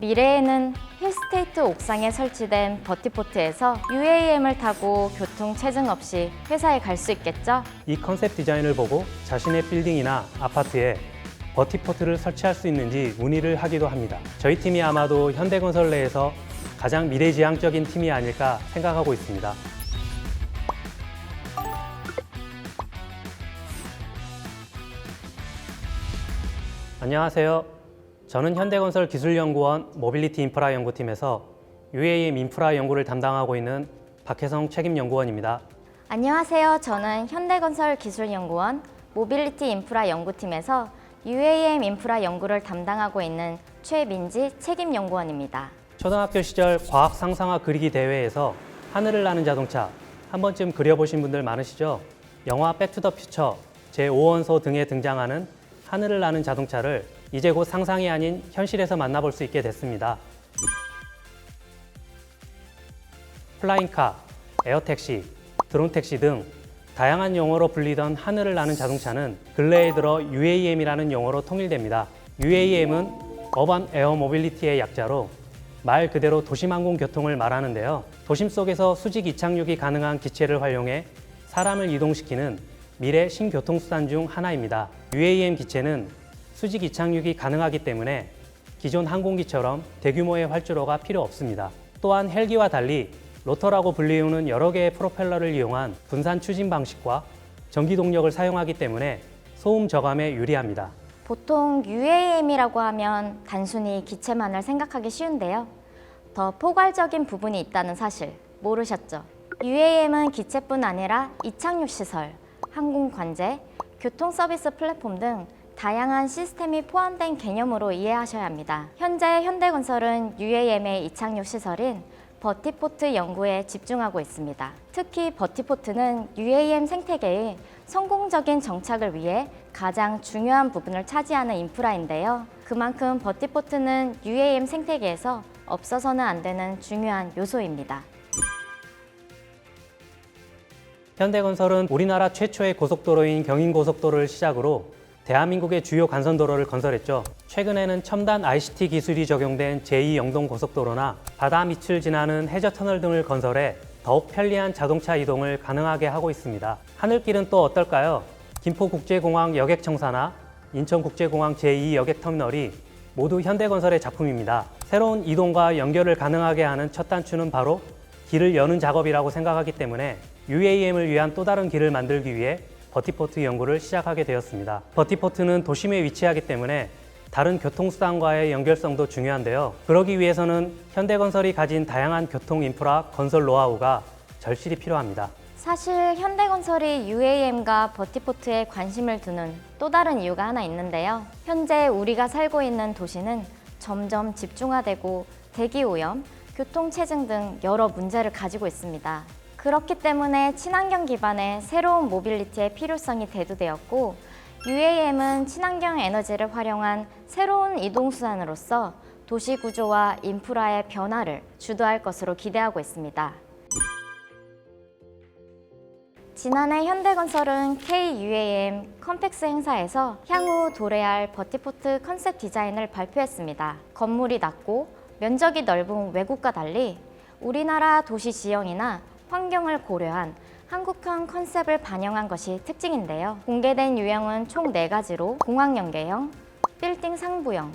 미래에는 힐스테이트 옥상에 설치된 버티포트에서 UAM을 타고 교통 체증 없이 회사에 갈 수 있겠죠? 이 컨셉 디자인을 보고 자신의 빌딩이나 아파트에 버티포트를 설치할 수 있는지 문의를 하기도 합니다. 저희 팀이 아마도 현대건설 내에서 가장 미래지향적인 팀이 아닐까 생각하고 있습니다. 안녕하세요. 저는 현대건설 기술연구원 모빌리티 인프라 연구팀에서 UAM 인프라 연구를 담당하고 있는 박혜성 책임연구원입니다. 안녕하세요. 저는 현대건설 기술연구원 모빌리티 인프라 연구팀에서 UAM 인프라 연구를 담당하고 있는 최민지 책임연구원입니다. 초등학교 시절 과학 상상화 그리기 대회에서 하늘을 나는 자동차 한 번쯤 그려보신 분들 많으시죠? 영화 백투더퓨처 제5원소 등에 등장하는 하늘을 나는 자동차를 이제 곧 상상이 아닌 현실에서 만나볼 수 있게 됐습니다. 플라잉카, 에어택시, 드론택시 등 다양한 용어로 불리던 하늘을 나는 자동차는 근래에 들어 UAM이라는 용어로 통일됩니다. UAM은 어반 에어 모빌리티의 약자로 말 그대로 도심항공교통을 말하는데요. 도심 속에서 수직 이착륙이 가능한 기체를 활용해 사람을 이동시키는 미래 신교통수단 중 하나입니다. UAM 기체는 수직 이착륙이 가능하기 때문에 기존 항공기처럼 대규모의 활주로가 필요 없습니다. 또한 헬기와 달리 로터라고 불리우는 여러 개의 프로펠러를 이용한 분산 추진 방식과 전기 동력을 사용하기 때문에 소음 저감에 유리합니다. 보통 UAM이라고 하면 단순히 기체만을 생각하기 쉬운데요. 더 포괄적인 부분이 있다는 사실 모르셨죠? UAM은 기체뿐 아니라 이착륙 시설, 항공 관제, 교통 서비스 플랫폼 등 다양한 시스템이 포함된 개념으로 이해하셔야 합니다. 현재 현대건설은 UAM의 이착륙 시설인 버티포트 연구에 집중하고 있습니다. 특히 버티포트는 UAM 생태계의 성공적인 정착을 위해 가장 중요한 부분을 차지하는 인프라인데요. 그만큼 버티포트는 UAM 생태계에서 없어서는 안 되는 중요한 요소입니다. 현대건설은 우리나라 최초의 고속도로인 경인고속도로를 시작으로 대한민국의 주요 간선도로를 건설했죠. 최근에는 첨단 ICT 기술이 적용된 제2영동고속도로나 바다 밑을 지나는 해저터널 등을 건설해 더욱 편리한 자동차 이동을 가능하게 하고 있습니다. 하늘길은 또 어떨까요? 김포국제공항 여객청사나 인천국제공항 제2여객터미널이 모두 현대건설의 작품입니다. 새로운 이동과 연결을 가능하게 하는 첫 단추는 바로 길을 여는 작업이라고 생각하기 때문에 UAM을 위한 또 다른 길을 만들기 위해 버티포트 연구를 시작하게 되었습니다. 버티포트는 도심에 위치하기 때문에 다른 교통수단과의 연결성도 중요한데요. 그러기 위해서는 현대건설이 가진 다양한 교통 인프라 건설 노하우가 절실히 필요합니다. 사실 현대건설이 UAM과 버티포트에 관심을 두는 또 다른 이유가 하나 있는데요. 현재 우리가 살고 있는 도시는 점점 집중화되고 대기오염, 교통체증 등 여러 문제를 가지고 있습니다. 그렇기 때문에 친환경 기반의 새로운 모빌리티의 필요성이 대두되었고 UAM은 친환경 에너지를 활용한 새로운 이동수단으로서 도시 구조와 인프라의 변화를 주도할 것으로 기대하고 있습니다. 지난해 현대건설은 K-UAM 컴팩스 행사에서 향후 도래할 버티포트 컨셉 디자인을 발표했습니다. 건물이 낮고 면적이 넓은 외국과 달리 우리나라 도시 지형이나 환경을 고려한 한국형 컨셉을 반영한 것이 특징인데요. 공개된 유형은 총 4가지로 공항 연계형, 빌딩 상부형,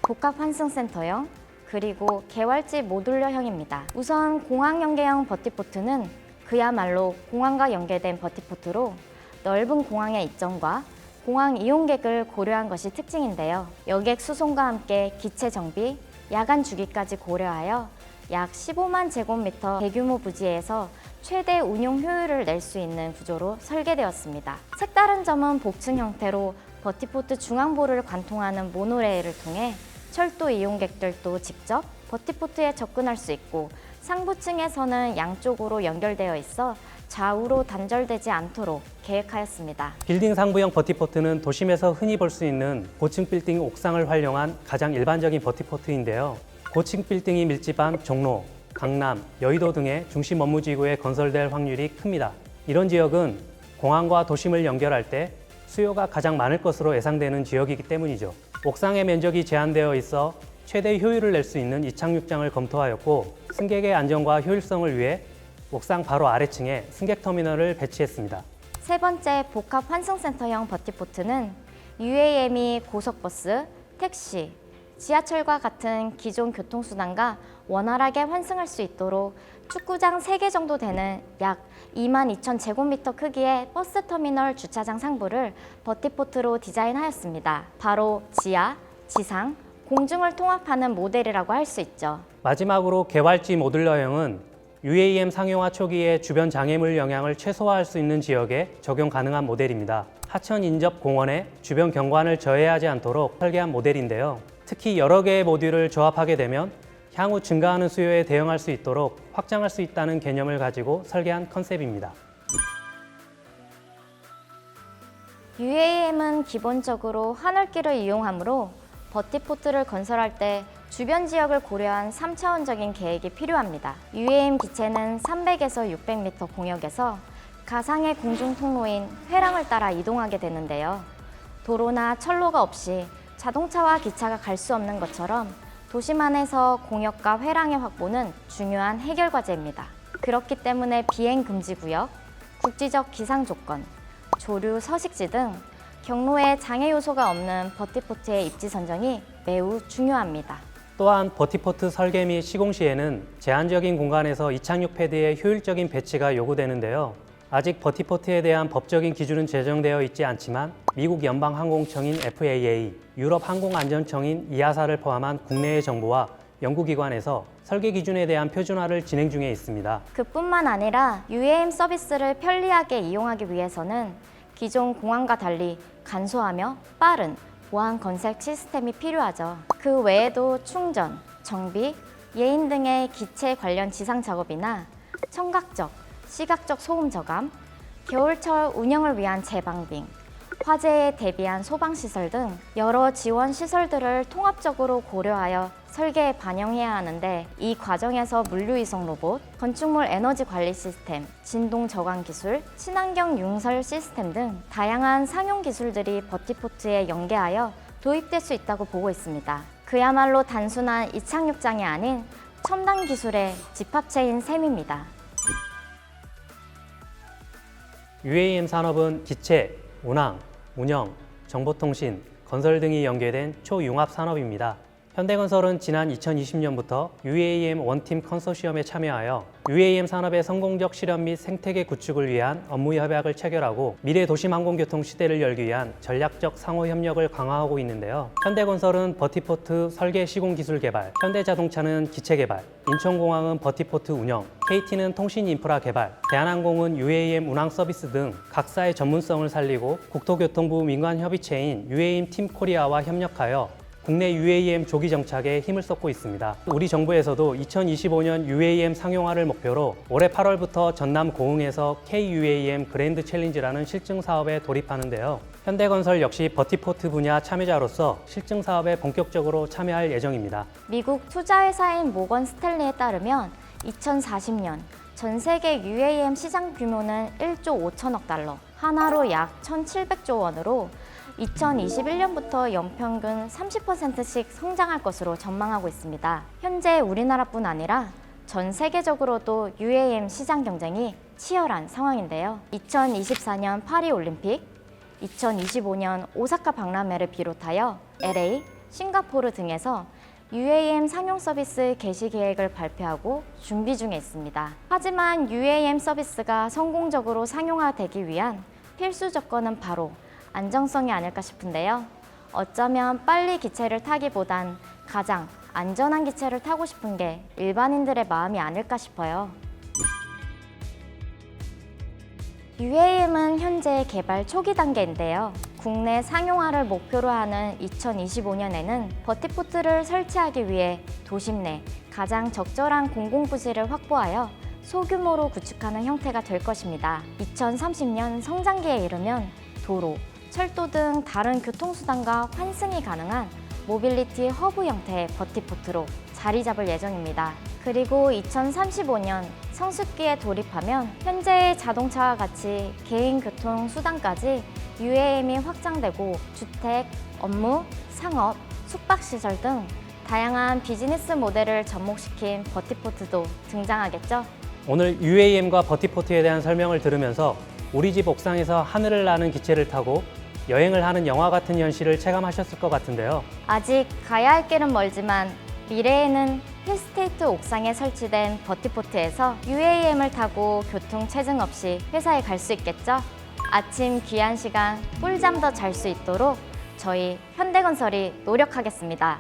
복합 환승센터형, 그리고 개활지 모듈러형입니다. 우선 공항 연계형 버티포트는 그야말로 공항과 연계된 버티포트로 넓은 공항의 이점과 공항 이용객을 고려한 것이 특징인데요. 여객 수송과 함께 기체 정비, 야간 주기까지 고려하여 약 15만 제곱미터 대규모 부지에서 최대 운용 효율을 낼 수 있는 구조로 설계되었습니다. 색다른 점은 복층 형태로 버티포트 중앙부를 관통하는 모노레일을 통해 철도 이용객들도 직접 버티포트에 접근할 수 있고 상부층에서는 양쪽으로 연결되어 있어 좌우로 단절되지 않도록 계획하였습니다. 빌딩 상부형 버티포트는 도심에서 흔히 볼 수 있는 고층 빌딩 옥상을 활용한 가장 일반적인 버티포트인데요. 고층 빌딩이 밀집한 종로, 강남, 여의도 등의 중심 업무지구에 건설될 확률이 큽니다. 이런 지역은 공항과 도심을 연결할 때 수요가 가장 많을 것으로 예상되는 지역이기 때문이죠. 옥상의 면적이 제한되어 있어 최대 효율을 낼 수 있는 이착륙장을 검토하였고 승객의 안전과 효율성을 위해 옥상 바로 아래층에 승객 터미널을 배치했습니다. 세 번째 복합 환승센터형 버티포트는 UAM이 고속버스, 택시, 지하철과 같은 기존 교통수단과 원활하게 환승할 수 있도록 축구장 3개 정도 되는 약 22,000제곱미터 크기의 버스 터미널 주차장 상부를 버티포트로 디자인하였습니다. 바로 지하, 지상, 공중을 통합하는 모델이라고 할 수 있죠. 마지막으로 개활지 모듈러형은 UAM 상용화 초기에 주변 장애물 영향을 최소화할 수 있는 지역에 적용 가능한 모델입니다. 하천 인접 공원에 주변 경관을 저해하지 않도록 설계한 모델인데요. 특히 여러 개의 모듈을 조합하게 되면 향후 증가하는 수요에 대응할 수 있도록 확장할 수 있다는 개념을 가지고 설계한 컨셉입니다. UAM은 기본적으로 하늘길을 이용하므로 버티포트를 건설할 때 주변 지역을 고려한 3차원적인 계획이 필요합니다. UAM 기체는 300에서 600m 공역에서 가상의 공중 통로인 회랑을 따라 이동하게 되는데요. 도로나 철로가 없이 자동차와 기차가 갈 수 없는 것처럼 도심 안에서 공역과 회랑의 확보는 중요한 해결 과제입니다. 그렇기 때문에 비행 금지 구역, 국지적 기상 조건, 조류 서식지 등 경로에 장애 요소가 없는 버티포트의 입지 선정이 매우 중요합니다. 또한 버티포트 설계 및 시공 시에는 제한적인 공간에서 이착륙 패드의 효율적인 배치가 요구되는데요. 아직 버티포트에 대한 법적인 기준은 제정되어 있지 않지만 미국 연방항공청인 FAA, 유럽 항공안전청인 EASA를 포함한 국내의 정부와 연구기관에서 설계 기준에 대한 표준화를 진행 중에 있습니다. 그뿐만 아니라 UAM 서비스를 편리하게 이용하기 위해서는 기존 공항과 달리 간소하며 빠른 보안 건색 시스템이 필요하죠. 그 외에도 충전, 정비, 예인 등의 기체 관련 지상 작업이나 청각적, 시각적 소음 저감, 겨울철 운영을 위한 재방빙, 화재에 대비한 소방시설 등 여러 지원 시설들을 통합적으로 고려하여 설계에 반영해야 하는데 이 과정에서 물류이송 로봇, 건축물 에너지 관리 시스템, 진동 저감 기술, 친환경 융설 시스템 등 다양한 상용 기술들이 버티포트에 연계하여 도입될 수 있다고 보고 있습니다. 그야말로 단순한 이착륙장이 아닌 첨단 기술의 집합체인 셈입니다. UAM 산업은 기체, 운항, 운영, 정보통신, 건설 등이 연계된 초융합 산업입니다. 현대건설은 지난 2020년부터 UAM 원팀 컨소시엄에 참여하여 UAM 산업의 성공적 실현 및 생태계 구축을 위한 업무 협약을 체결하고 미래 도심 항공교통 시대를 열기 위한 전략적 상호 협력을 강화하고 있는데요. 현대건설은 버티포트 설계 시공 기술 개발, 현대자동차는 기체 개발, 인천공항은 버티포트 운영, KT는 통신 인프라 개발, 대한항공은 UAM 운항 서비스 등 각사의 전문성을 살리고 국토교통부 민관협의체인 UAM 팀 코리아와 협력하여 국내 UAM 조기 정착에 힘을 쏟고 있습니다. 우리 정부에서도 2025년 UAM 상용화를 목표로 올해 8월부터 전남 고흥에서 K-UAM 그랜드 챌린지라는 실증 사업에 돌입하는데요. 현대건설 역시 버티포트 분야 참여자로서 실증 사업에 본격적으로 참여할 예정입니다. 미국 투자회사인 모건 스탠리에 따르면 2040년 전 세계 UAM 시장 규모는 1조 5천억 달러, 하나로 약 1,700조 원으로 2021년부터 연평균 30%씩 성장할 것으로 전망하고 있습니다. 현재 우리나라뿐 아니라 전 세계적으로도 UAM 시장 경쟁이 치열한 상황인데요. 2024년 파리 올림픽, 2025년 오사카 박람회를 비롯하여 LA, 싱가포르 등에서 UAM 상용 서비스 개시 계획을 발표하고 준비 중에 있습니다. 하지만 UAM 서비스가 성공적으로 상용화되기 위한 필수 조건은 바로 안정성이 아닐까 싶은데요. 어쩌면 빨리 기체를 타기보단 가장 안전한 기체를 타고 싶은 게 일반인들의 마음이 아닐까 싶어요. UAM은 현재 개발 초기 단계인데요. 국내 상용화를 목표로 하는 2025년에는 버티포트를 설치하기 위해 도심 내 가장 적절한 공공부지를 확보하여 소규모로 구축하는 형태가 될 것입니다. 2030년 성장기에 이르면 도로, 철도 등 다른 교통수단과 환승이 가능한 모빌리티 허브 형태의 버티포트로 자리 잡을 예정입니다. 그리고 2035년 성숙기에 돌입하면 현재의 자동차와 같이 개인 교통 수단까지 UAM이 확장되고 주택, 업무, 상업, 숙박시설 등 다양한 비즈니스 모델을 접목시킨 버티포트도 등장하겠죠. 오늘 UAM과 버티포트에 대한 설명을 들으면서 우리 집 옥상에서 하늘을 나는 기체를 타고 여행을 하는 영화 같은 현실을 체감하셨을 것 같은데요. 아직 가야 할 길은 멀지만 미래에는 힐스테이트 옥상에 설치된 버티포트에서 UAM을 타고 교통 체증 없이 회사에 갈 수 있겠죠? 아침 귀한 시간 꿀잠 더 잘 수 있도록 저희 현대건설이 노력하겠습니다.